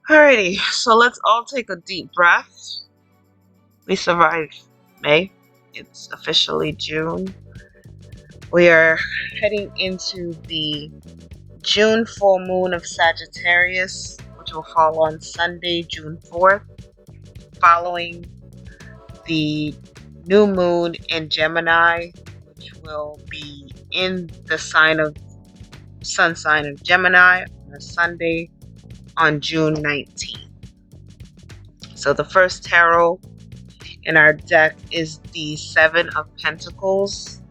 Alrighty, so let's all take a deep breath. We survived May. It's officially June. We are heading into the June full moon of Sagittarius, which will fall on Sunday, June 4th, following the new moon in Gemini, which will be in the sun sign of Gemini on a Sunday on June 19th. So the first tarot in our deck is the Seven of Pentacles.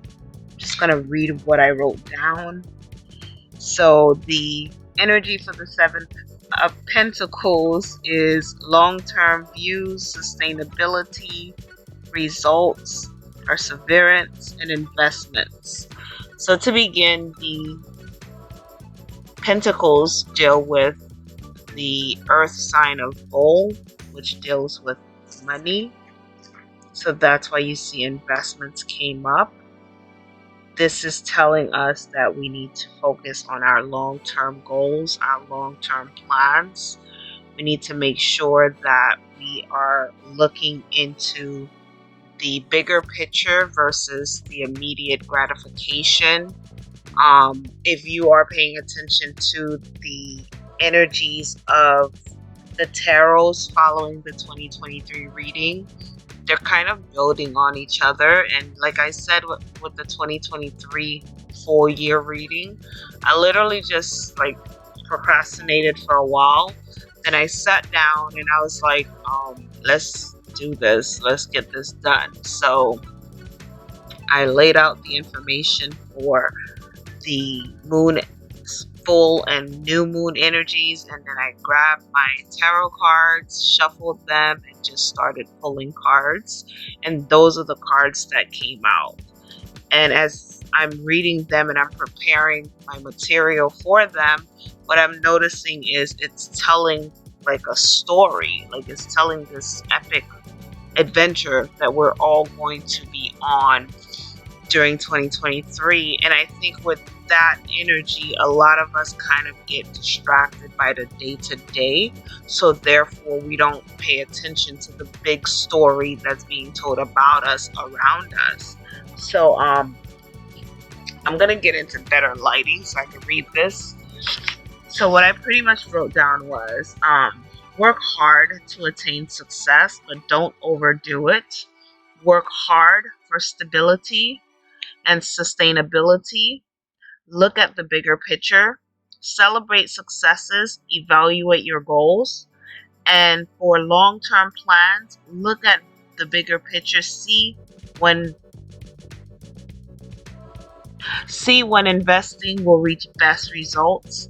I'm just going to read what I wrote down. So the energy for the Seven of Pentacles is long-term views, sustainability, results, perseverance, and investments. So to begin, the Pentacles deal with the earth sign of Bull, which deals with money. So that's why you see investments came up. This is telling us that we need to focus on our long-term goals, our long-term plans. We need to make sure that we are looking into the bigger picture versus the immediate gratification. If you are paying attention to the energies of the tarots following the 2023 reading, they're kind of building on each other. And like I said with the 2023 full year reading, I literally just procrastinated for a while. Then I sat down and I was like, let's do this, let's get this done. So I laid out the information for the moon full and new moon energies, and then I grabbed my tarot cards, shuffled them, and just started pulling cards. And those are the cards that came out. And as I'm reading them and I'm preparing my material for them, what I'm noticing is it's telling like a story, like it's telling this epic adventure that we're all going to be on during 2023. And I think with that energy, a lot of us kind of get distracted by the day-to-day, so therefore we don't pay attention to the big story that's being told about us, around us. So I'm gonna get into better lighting so I can read this. So what I pretty much wrote down was work hard to attain success, but don't overdo it. Work hard for stability and sustainability. Look at the bigger picture, celebrate successes, evaluate your goals. And for long-term plans, look at the bigger picture, see when investing will reach best results.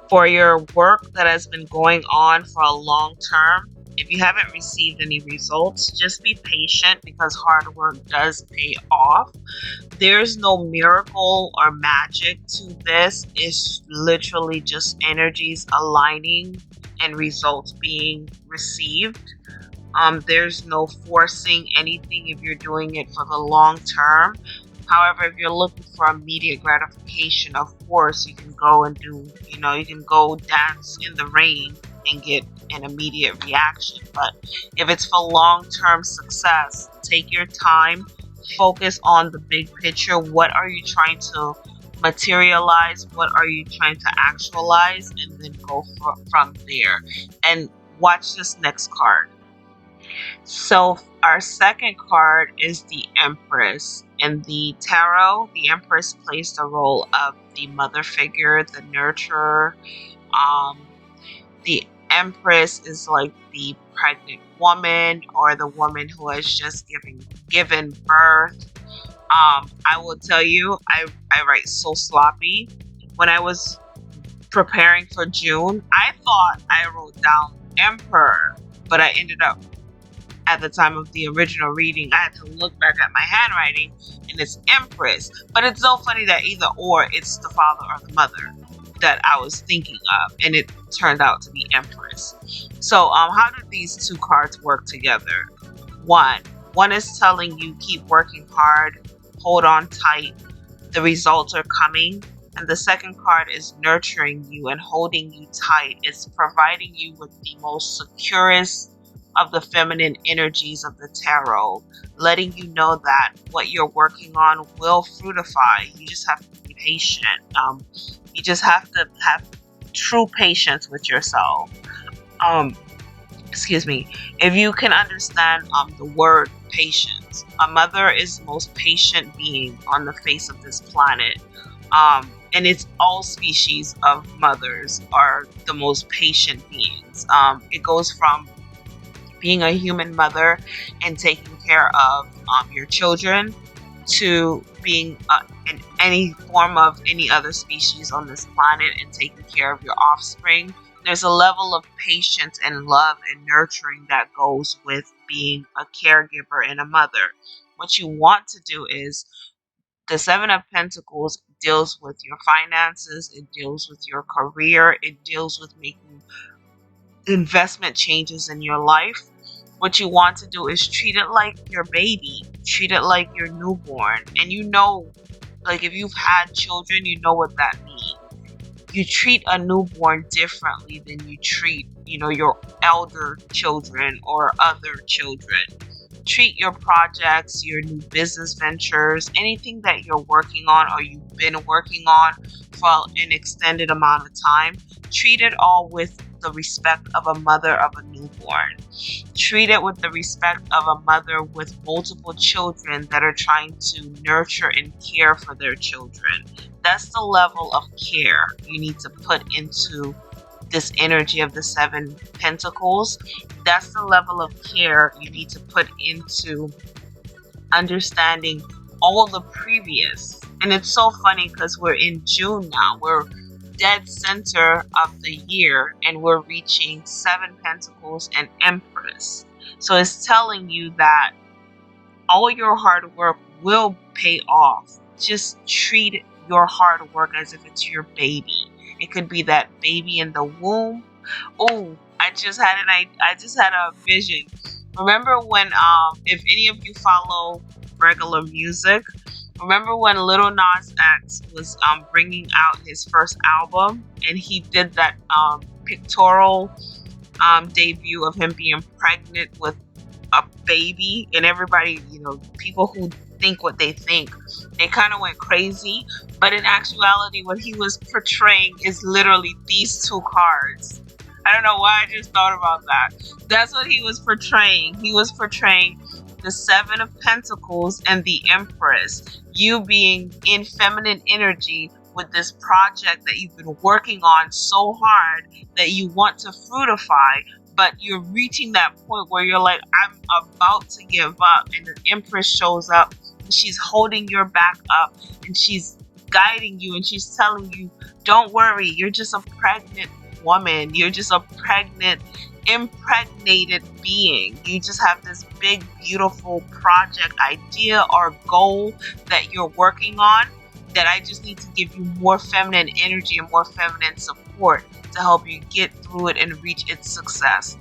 For your work that has been going on for a long term, if you haven't received any results, just be patient because hard work does pay off. There's no miracle or magic to this. It's literally just energies aligning and results being received. There's no forcing anything if you're doing it for the long term. However, if you're looking for immediate gratification, of course, you can go and you can go dance in the rain and get an immediate reaction. But if it's for long-term success, take your time, focus on the big picture. What are you trying to materialize? What are you trying to actualize? And then go from there. And watch this next card. So our second card is the Empress. In the tarot, the Empress plays the role of the mother figure, the nurturer. The Empress is like the pregnant woman or the woman who has just given birth. I will tell you, I write so sloppy. When I was preparing for June, I thought I wrote down Emperor, but I ended up, at the time of the original reading, I had to look back at my handwriting and it's Empress. But it's so funny that either or, it's the father or the mother that I was thinking of, and it turned out to be Empress. So how do these two cards work together? One is telling you keep working hard, hold on tight, the results are coming. And the second card is nurturing you and holding you tight. It's providing you with the most securest of the feminine energies of the tarot, letting you know that what you're working on will fruitify. You just have to be patient. You just have to have true patience with yourself. Um, excuse me. If you can understand the word patience, a mother is the most patient being on the face of this planet. And it's all species of mothers are the most patient beings. It goes from being a human mother and taking care of your children to being in any form of any other species on this planet and taking care of your offspring. There's a level of patience and love and nurturing that goes with being a caregiver and a mother. What you want to do is the Seven of Pentacles deals with your finances, it deals with your career, it deals with making investment changes in your life. What you want to do is treat it like your baby, treat it like your newborn. And you know, like if you've had children, you know what that means. You treat a newborn differently than you treat, your elder children or other children. Treat your projects, your new business ventures, anything that you're working on or you've been working on for an extended amount of time, treat it all with the respect of a mother of a newborn. Treat it with the respect of a mother with multiple children that are trying to nurture and care for their children. That's the level of care you need to put into this energy of the Seven Pentacles. That's the level of care you need to put into understanding all the previous. And it's so funny because we're in June now. We're dead center of the year and we're reaching Seven Pentacles and Empress. So it's telling you that all your hard work will pay off. Just treat your hard work as if it's your baby. It could be that baby in the womb. Oh, I just had a vision. Remember when if any of you follow regular music, remember when Lil Nas X was bringing out his first album and he did that pictorial debut of him being pregnant with a baby, and everybody, people who think what they think, they kind of went crazy. But in actuality, what he was portraying is literally these two cards. I don't know why I just thought about that. That's what he was portraying. He was portraying the Seven of Pentacles and the Empress. You being in feminine energy with this project that you've been working on so hard that you want to fruitify, but you're reaching that point where you're like, I'm about to give up. And the Empress shows up and she's holding your back up and she's guiding you and she's telling you, don't worry, you're just a pregnant woman. You're just a pregnant, impregnated being. You just have this big, beautiful project idea or goal that you're working on, that I just need to give you more feminine energy and more feminine support to help you get through it and reach its success.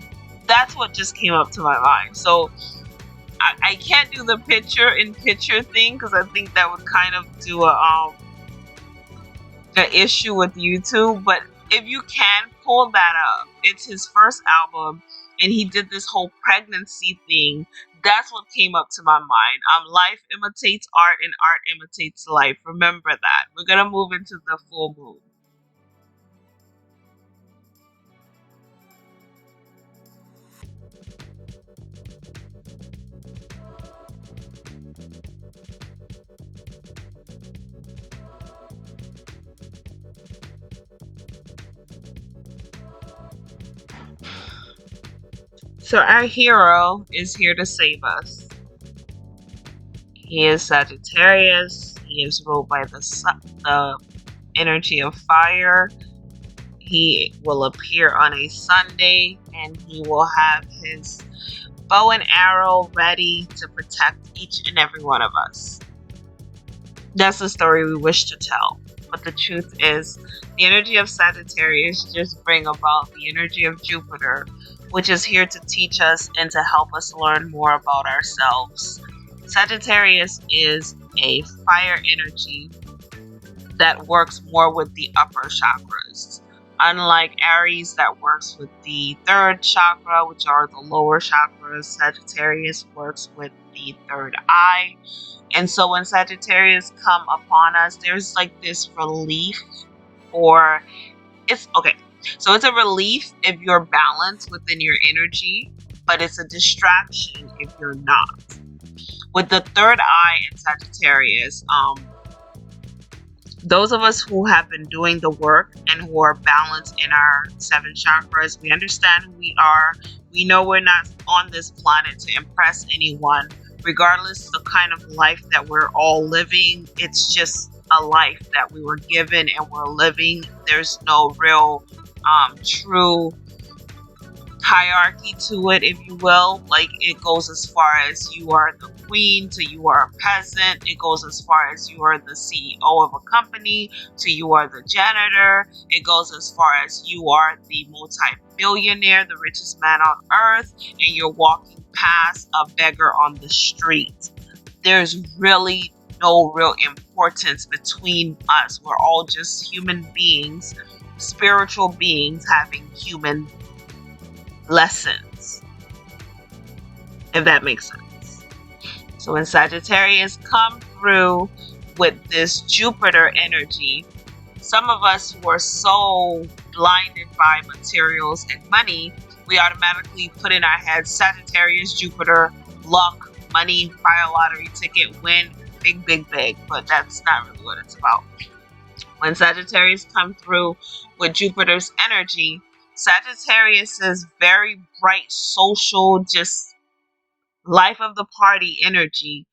That's what just came up to my mind. So I can't do the picture-in-picture thing because I think that would kind of do an issue with YouTube. But if you can pull that up, it's his first album and he did this whole pregnancy thing. That's what came up to my mind. Life imitates art and art imitates life. Remember that. We're going to move into the full moon. So our hero is here to save us. He is Sagittarius. He is ruled by the energy of fire. He will appear on a Sunday and he will have his bow and arrow ready to protect each and every one of us. That's the story we wish to tell. But the truth is, the energy of Sagittarius just bring about the energy of Jupiter, which is here to teach us and to help us learn more about ourselves. Sagittarius is a fire energy that works more with the upper chakras. Unlike Aries, that works with the third chakra, which are the lower chakras, Sagittarius works with the third eye. And so when Sagittarius come upon us, there's like this relief, or it's okay. So it's a relief if you're balanced within your energy, but it's a distraction if you're not. With the third eye in Sagittarius, those of us who have been doing the work and who are balanced in our seven chakras, we understand who we are. We know we're not on this planet to impress anyone, regardless of the kind of life that we're all living. It's just a life that we were given and we're living. There's no real true hierarchy to it, if you will. Like, it goes as far as you are the queen to you are a peasant. It goes as far as you are the CEO of a company to you are the janitor. It goes as far as you are the multi-billionaire, the richest man on earth, and you're walking past a beggar on the street. There's really no real importance between us. We're all just human beings, spiritual beings having human lessons, if that makes sense. So when Sagittarius come through with this Jupiter energy, some of us who are so blinded by materials and money, we automatically put in our heads Sagittarius, Jupiter, luck, money, buy a lottery ticket, win, big, big, big. But that's not really what it's about. When Sagittarius come through with Jupiter's energy, Sagittarius's very bright, social, just life of the party energy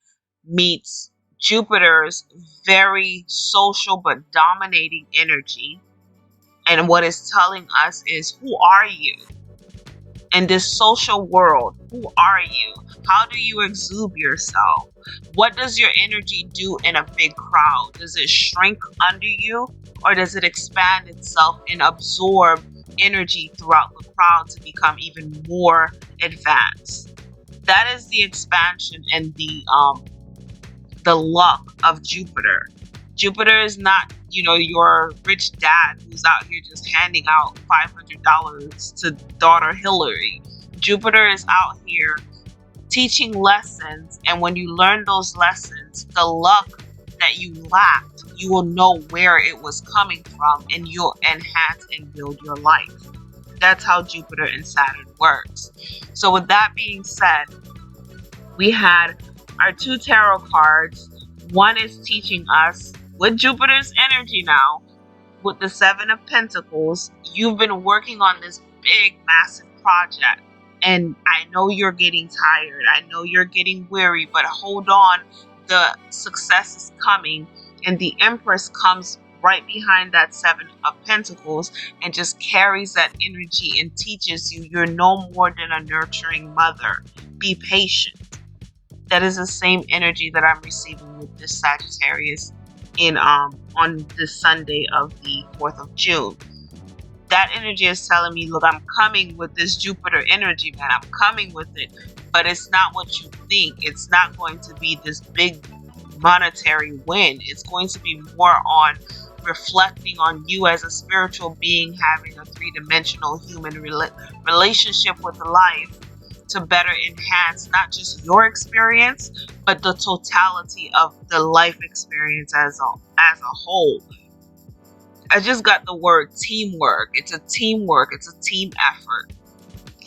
meets Jupiter's very social but dominating energy. And what it's telling us is, who are you in this social world? Who are you? How do you exude yourself? What does your energy do in a big crowd? Does it shrink under you, or does it expand itself and absorb energy throughout the crowd to become even more advanced? That is the expansion and the luck of Jupiter. Jupiter is not, your rich dad who's out here just handing out $500 to daughter Hillary. Jupiter is out here teaching lessons, and when you learn those lessons, the luck that you lacked, you will know where it was coming from, and you'll enhance and build your life. That's how Jupiter and Saturn works. So with that being said, we had our two tarot cards. One is teaching us, with Jupiter's energy now, with the Seven of Pentacles, you've been working on this big, massive project. And I know you're getting tired. I know you're getting weary, but hold on. The success is coming. And the Empress comes right behind that Seven of Pentacles and just carries that energy and teaches you you're no more than a nurturing mother. Be patient. That is the same energy that I'm receiving with this Sagittarius on this Sunday of the 4th of June. That energy is telling me, look, I'm coming with this Jupiter energy, man. I'm coming with it. But it's not what you think. It's not going to be this big monetary win. It's going to be more on reflecting on you as a spiritual being, having a three-dimensional human relationship with life, to better enhance not just your experience, but the totality of the life experience as a whole. I just got the word teamwork. It's a teamwork. It's a team effort.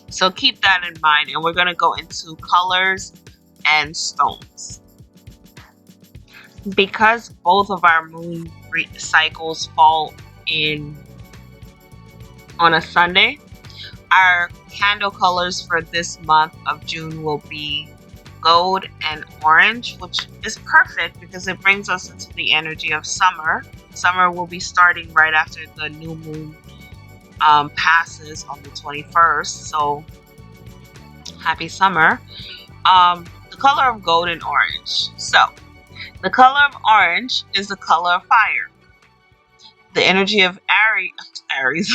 So keep that in mind. And we're going to go into colors and stones. Because both of our moon cycles fall on a Sunday, our candle colors for this month of June will be gold and orange, which is perfect because it brings us into the energy of summer. Summer will be starting right after the new moon passes on the 21st. So happy summer. The color of gold and orange. So the color of orange is the color of fire. The energy of Aries,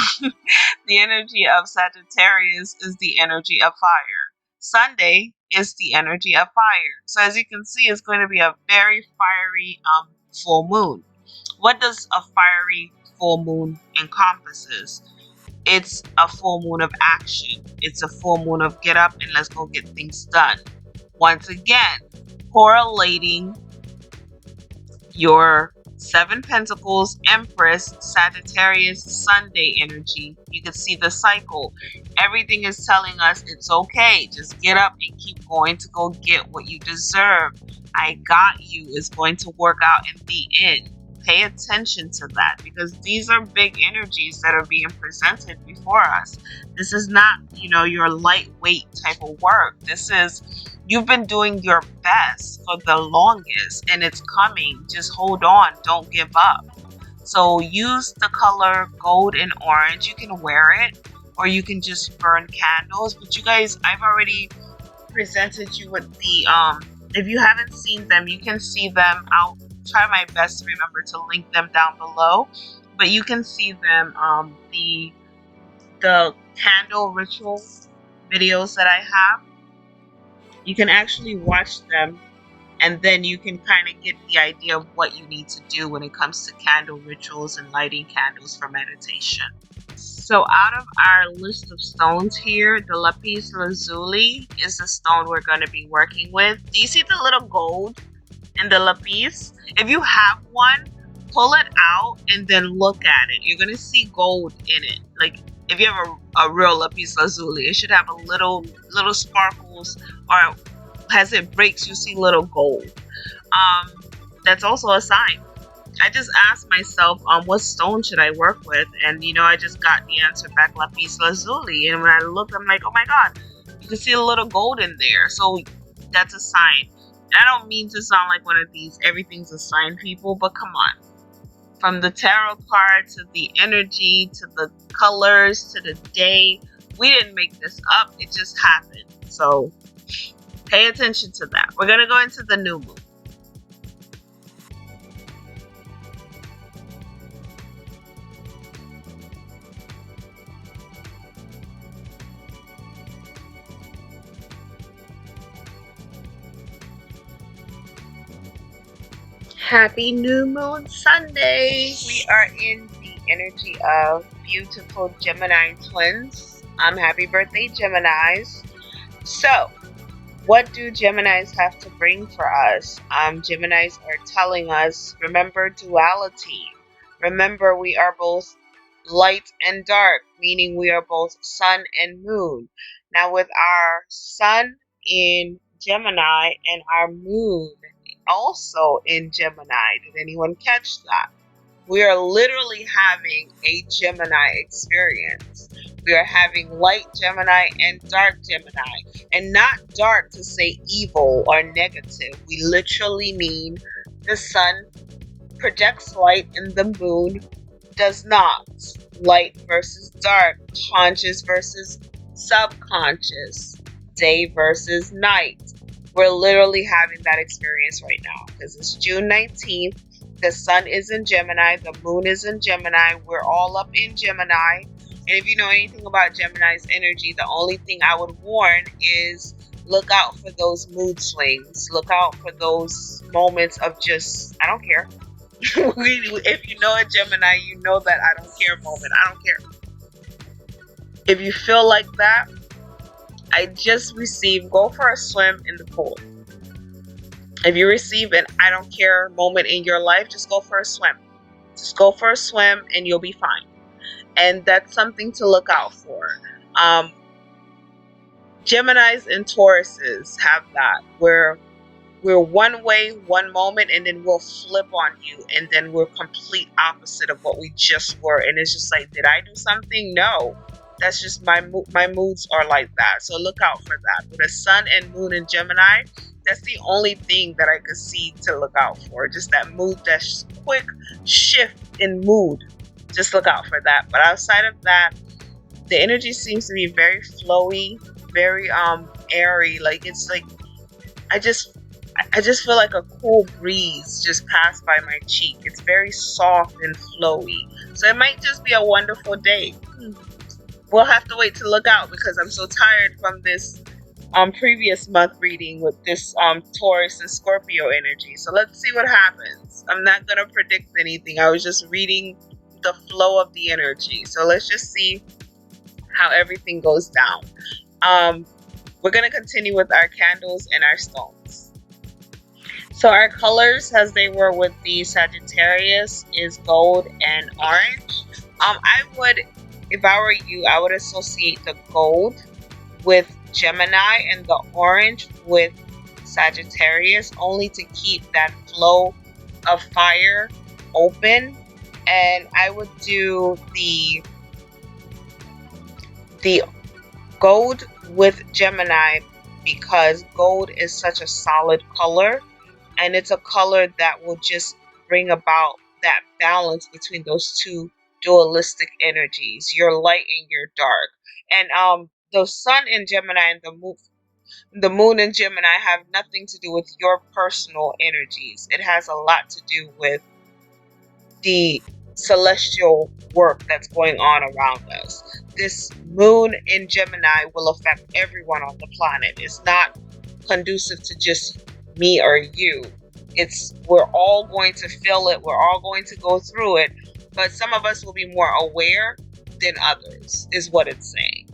the energy of Sagittarius is the energy of fire. Sunday is the energy of fire. So as you can see, it's going to be a very fiery full moon. what does a fiery full moon encompasses? It's a full moon of action. It's a full moon of get up and let's go get things done. Once again, correlating your Seven Pentacles, Empress, Sagittarius, Sunday energy. You can see the cycle. Everything is telling us it's okay. Just get up and keep going to go get what you deserve. I got you is going to work out in the end. Pay attention to that because these are big energies that are being presented before us. This is not, your lightweight type of work. This is, you've been doing your best for the longest and it's coming. Just hold on. Don't give up. So use the color gold and orange. You can wear it or you can just burn candles. But you guys, I've already presented you with the, if you haven't seen them, you can see them. I'll try my best to remember to link them down below. But you can see them, the candle ritual videos that I have. You can actually watch them and then you can kind of get the idea of what you need to do when it comes to candle rituals and lighting candles for meditation. So out of our list of stones here, the lapis lazuli is the stone we're going to be working with. Do you see the little gold in the lapis? If you have one, pull it out and then look at it. You're going to see gold in it. Like if you have a real lapis lazuli, it should have a little sparkles, or as it breaks, you see little gold. That's also a sign. I just asked myself, what stone should I work with? And I just got the answer back, lapis lazuli. And when I looked, I'm like, oh my God, you can see a little gold in there. So that's a sign. And I don't mean to sound like one of these everything's a sign people, but come on. From the tarot card to the energy to the colors to the day, we didn't make this up. It just happened. So pay attention to that. We're going to go into the new moon. Happy New Moon Sunday! We are in the energy of beautiful Gemini twins. Happy birthday, Geminis. So, what do Geminis have to bring for us? Geminis are telling us, remember duality. Remember we are both light and dark, meaning we are both sun and moon. Now with our sun in Gemini and our moon also in Gemini. Did anyone catch that? We are literally having a Gemini experience. We are having light Gemini and dark Gemini. And not dark to say evil or negative. We literally mean the sun projects light and the moon does not. Light versus dark. Conscious versus subconscious. Day versus night. We're literally having that experience right now because it's June 19th. The sun is in Gemini. The moon is in Gemini. We're all up in Gemini. And if you know anything about Gemini's energy, the only thing I would warn is look out for those mood swings. Look out for those moments of just, I don't care. If you know a Gemini, you know that I don't care moment. I don't care. If you feel like that, I just received, go for a swim in the pool. If you receive an I don't care moment in your life, just go for a swim. Just go for a swim and you'll be fine. And that's something to look out for. Geminis and Tauruses have that, where we're one way, one moment, and then we'll flip on you, and then we're complete opposite of what we just were. And it's just like, did I do something? No. That's just my moods are like that. So look out for that. With the sun and moon in Gemini, that's the only thing that I could see to look out for. Just that mood, that quick shift in mood. Just look out for that. But outside of that, the energy seems to be very flowy, very airy. Like it's like I just feel like a cool breeze just passed by my cheek. It's very soft and flowy. So it might just be a wonderful day. We'll have to wait to look out because I'm so tired from this previous month reading with this Taurus and Scorpio energy. So let's see what happens. I'm not going to predict anything. I was just reading the flow of the energy. So let's just see how everything goes down. We're going to continue with our candles and our stones. So our colors, as they were with the Sagittarius, is gold and orange. I would, if I were you, I would associate the gold with Gemini and the orange with Sagittarius, only to keep that flow of fire open. And I would do the gold with Gemini because gold is such a solid color, and it's a color that will just bring about that balance between those two dualistic energies, your light and your dark. And the sun in Gemini and the moon in Gemini have nothing to do with your personal energies. It has a lot to do with the celestial work that's going on around us. This moon in Gemini will affect everyone on the planet. It's not conducive to just me or you. We're all going to feel it. We're all going to go through it, but some of us will be more aware than others, is what it's saying.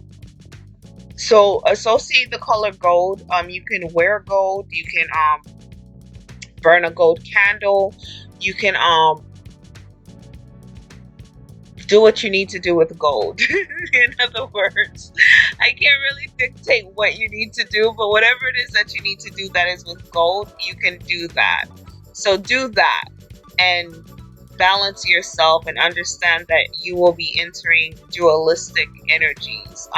So associate the color gold. You can wear gold. You can burn a gold candle. You can do what you need to do with gold. In other words, I can't really dictate what you need to do, but whatever it is that you need to do that is with gold, you can do that. So do that and balance yourself and understand that you will be entering dualistic energies.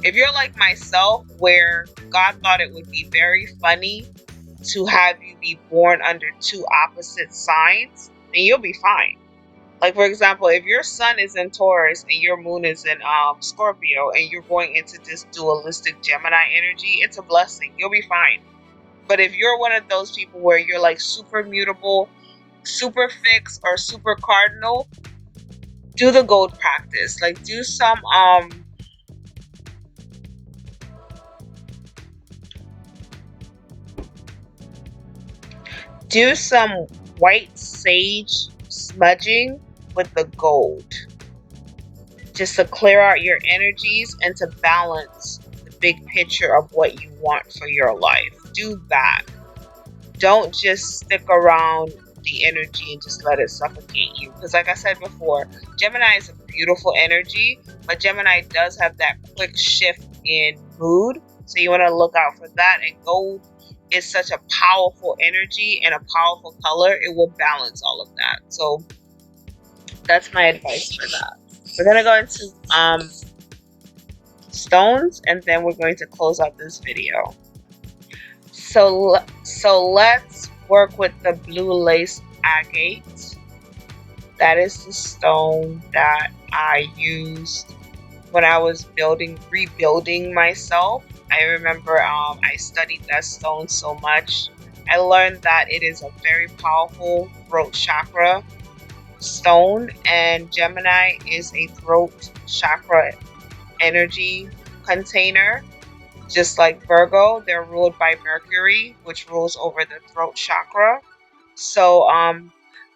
If you're like myself, where God thought it would be very funny to have you be born under two opposite signs, then you'll be fine. Like, for example, if your sun is in Taurus and your moon is in Scorpio and you're going into this dualistic Gemini energy, it's a blessing. You'll be fine. But if you're one of those people where you're like super mutable, super fixed, or super cardinal, do the gold practice. Like, do some white sage smudging with the gold, just to clear out your energies and to balance the big picture of what you want for your life. Do that. Don't just stick around the energy and just let it suffocate you, because like I said before, Gemini is a beautiful energy, but Gemini does have that quick shift in mood, so you want to look out for that. And gold is such a powerful energy and a powerful color, it will balance all of that. So that's my advice for that. We're going to go into stones, and then we're going to close out this video. So let's work with the blue lace agate. That is the stone that I used when I was rebuilding myself. I remember I studied that stone so much. I learned that it is a very powerful throat chakra stone, and Gemini is a throat chakra energy container. Just like Virgo, they're ruled by Mercury, which rules over the throat chakra. So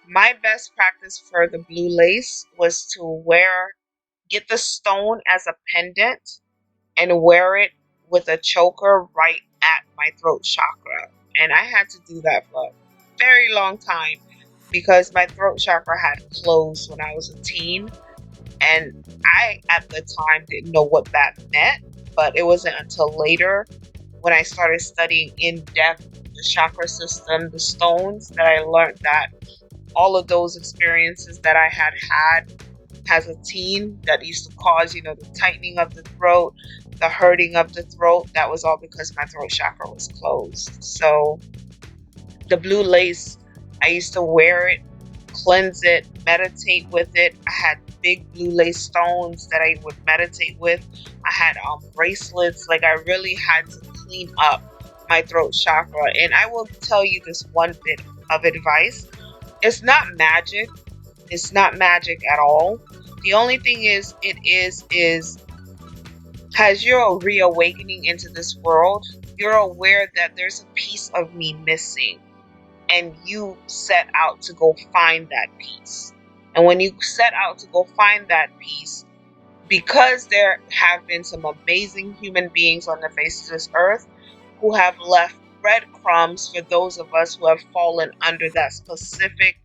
my best practice for the blue lace was to get the stone as a pendant and wear it with a choker right at my throat chakra. And I had to do that for a very long time because my throat chakra had closed when I was a teen. And I, at the time, didn't know what that meant. But it wasn't until later when I started studying in depth the chakra system, the stones, that I learned that all of those experiences that I had as a teen that used to cause, the tightening of the throat, the hurting of the throat, that was all because my throat chakra was closed. So the blue lace, I used to wear it, cleanse it, meditate with it. I had big blue lace stones that I would meditate with. I had bracelets. Like, I really had to clean up my throat chakra. And I will tell you this one bit of advice. It's not magic. It's not magic at all. The only thing is as you're reawakening into this world, you're aware that there's a piece of me missing. and you set out to go find that peace. And when you set out to go find that peace, because there have been some amazing human beings on the face of this earth who have left breadcrumbs for those of us who have fallen under that specific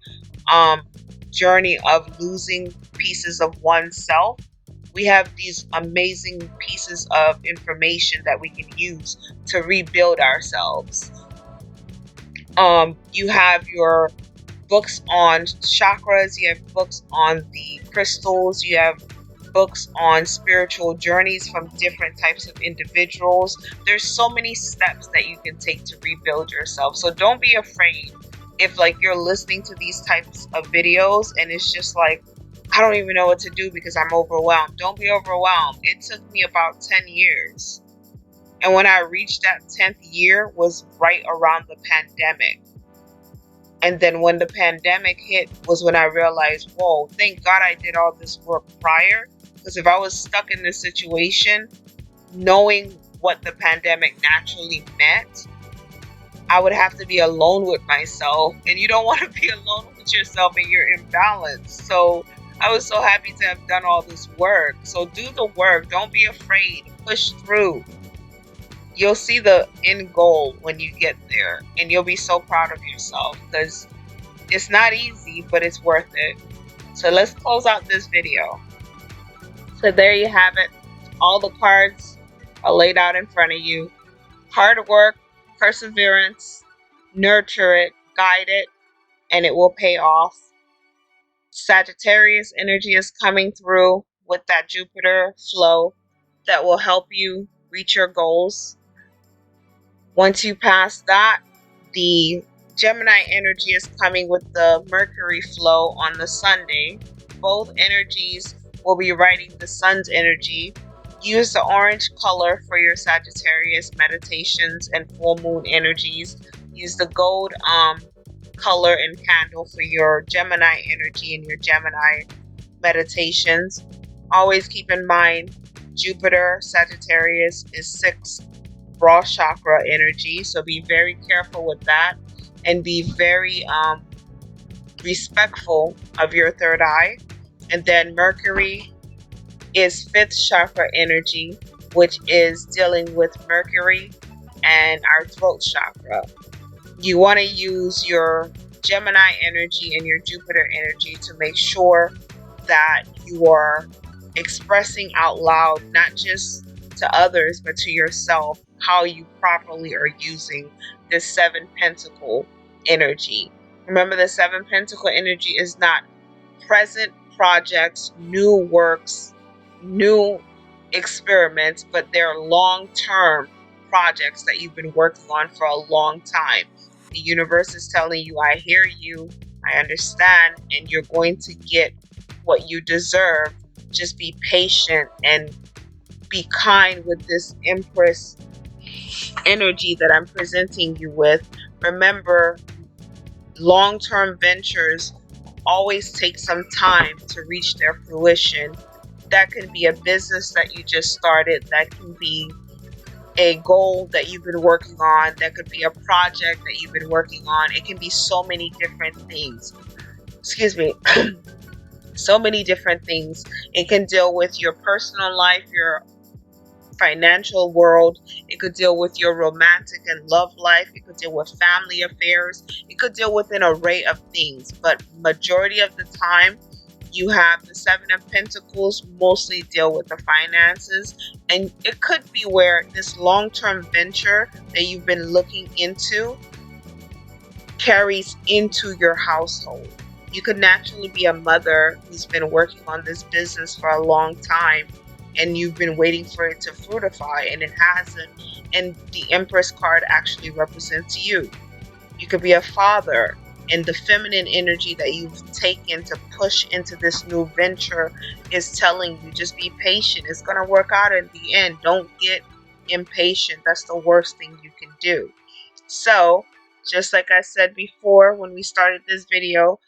journey of losing pieces of oneself, we have these amazing pieces of information that we can use to rebuild ourselves. You have your books on chakras, you have books on the crystals, you have books on spiritual journeys from different types of individuals. There's so many steps that you can take to rebuild yourself. So don't be afraid if like you're listening to these types of videos and it's just like, I don't even know what to do because I'm overwhelmed. Don't be overwhelmed. It took me about 10 years. And when I reached that 10th year was right around the pandemic. And then when the pandemic hit was when I realized, whoa, thank God I did all this work prior. Because if I was stuck in this situation, knowing what the pandemic naturally meant, I would have to be alone with myself. And you don't want to be alone with yourself and you're imbalanced. So I was so happy to have done all this work. So do the work. Don't be afraid. Push through. You'll see the end goal when you get there. And you'll be so proud of yourself because it's not easy, but it's worth it. So let's close out this video. So there you have it. All the cards are laid out in front of you. Hard work, perseverance, nurture it, guide it, and it will pay off. Sagittarius energy is coming through with that Jupiter flow that will help you reach your goals. Once you pass that, the Gemini energy is coming with the Mercury flow on the Sunday. Both energies will be riding the sun's energy. Use the orange color for your Sagittarius meditations and full moon energies. Use the gold color and candle for your Gemini energy and your Gemini meditations. Always keep in mind, Jupiter Sagittarius is 6 raw chakra energy, so be very careful with that and be very respectful of your third eye. And then Mercury is 5th chakra energy, which is dealing with Mercury and our throat chakra. You want to use your Gemini energy and your Jupiter energy to make sure that you are expressing out loud, not just to others, but to yourself, how you properly are using this 7 pentacle energy. Remember, the 7 pentacle energy is not present projects, new works, new experiments, but they're long-term projects that you've been working on for a long time. The universe is telling you, I hear you, I understand, and you're going to get what you deserve. Just be patient and be kind with this Empress energy that I'm presenting you with. Remember, long-term ventures always take some time to reach their fruition. That can be a business that you just started. That can be a goal that you've been working on. That could be a project that you've been working on. It can be so many different things. Excuse me. So many different things. It can deal with your personal life, your financial world. It could deal with your romantic and love life. It could deal with family affairs. It could deal with an array of things. But majority of the time, you have the 7 of Pentacles mostly deal with the finances. And it could be where this long-term venture that you've been looking into carries into your household. You could naturally be a mother who's been working on this business for a long time and you've been waiting for it to fruitify and it hasn't. And the Empress card actually represents you. You could be a father and the feminine energy that you've taken to push into this new venture is telling you, just be patient. It's going to work out in the end. Don't get impatient. That's the worst thing you can do. So, just like I said before when we started this video,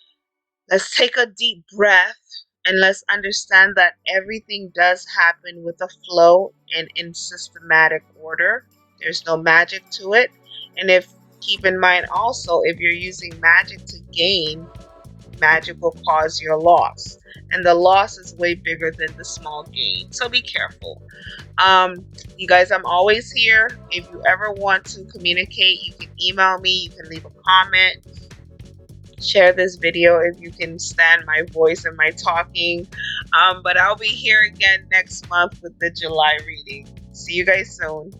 let's take a deep breath and let's understand that everything does happen with a flow and in systematic order. There's no magic to it. And if Keep in mind also, if you're using magic to gain, magic will cause your loss. And the loss is way bigger than the small gain. So be careful. You guys, I'm always here. If you ever want to communicate, you can email me, you can leave a comment, share this video if you can stand my voice and my talking. But I'll be here again next month with the July reading. See you guys soon.